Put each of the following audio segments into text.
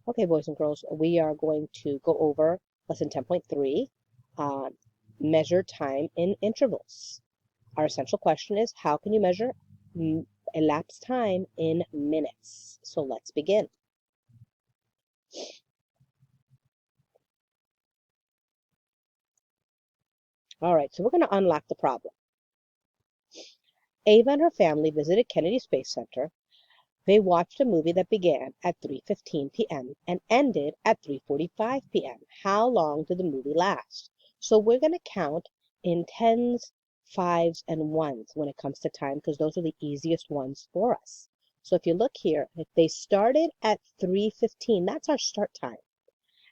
Okay, boys and girls, we are going to go over lesson 10.3, measure time in intervals. Our essential question is, how can you measure elapsed time in minutes? So let's begin. All right, so we're going to unlock the problem. Ava and her family visited Kennedy Space Center. They watched a movie that began at 3:15 p.m. and ended at 3:45 p.m. How long did the movie last? So we're going to count in tens, fives, and ones when it comes to time because those are the easiest ones for us. So if you look here, if they started at 3:15, that's our start time.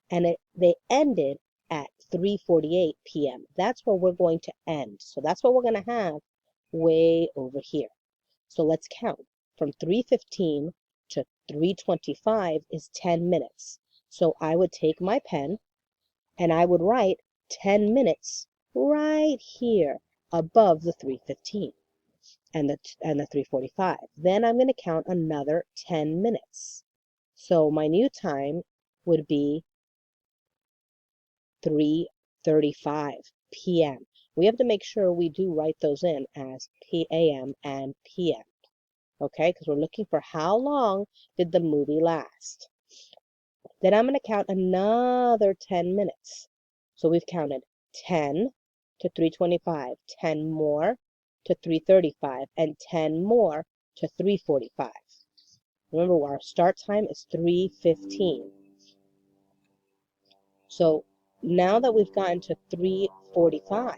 And they ended at 3:48 p.m. That's where we're going to end. So that's what we're going to have way over here. So let's count. From 3:15 to 3:25 is 10 minutes. So I would take my pen and I would write 10 minutes right here above the 3:15 and the 3:45. Then I'm going to count another 10 minutes. So my new time would be 3:35 p.m. We have to make sure we do write those in as p.a.m. and p.m. Okay, because we're looking for how long did the movie last. Then I'm going to count another 10 minutes. So we've counted 10 to 3:25, 10 more to 3:35, and 10 more to 3:45. Remember, our start time is 3:15. So now that we've gotten to 3:45,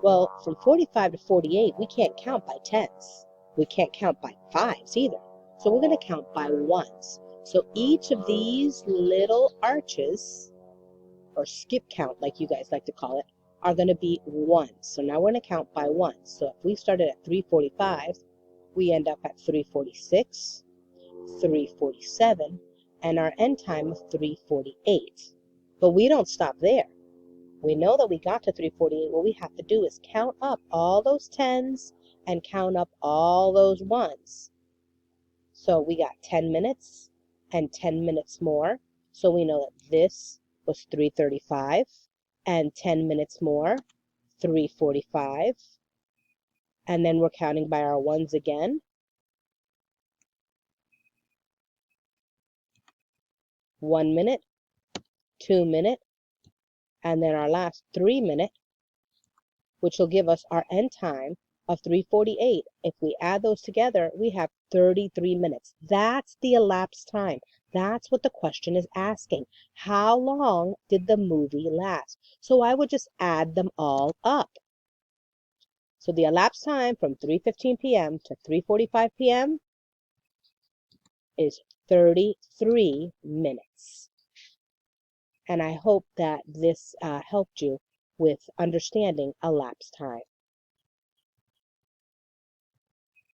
well, from 45 to 48, we can't count by tens. We can't count by fives either. So we're going to count by ones. So each of these little arches, or skip count like you guys like to call it, are going to be ones. So now we're going to count by ones. So if we started at 3:45, we end up at 3:46, 3:47, and our end time of 3:48. But we don't stop there. We know that we got to 3:48. What we have to do is count up all those tens and count up all those ones. So we got 10 minutes and 10 minutes more. So we know that this was 3:35 and 10 minutes more, 3:45. And then we're counting by our ones again. 1 minute, 2 minute, and then our last 3 minute, which will give us our end time of 3:48. If we add those together, we have 33 minutes. That's the elapsed time. That's what the question is asking. How long did the movie last? So I would just add them all up. So the elapsed time from 3:15 p.m. to 3:45 p.m. is 33 minutes. And I hope that this helped you with understanding elapsed time.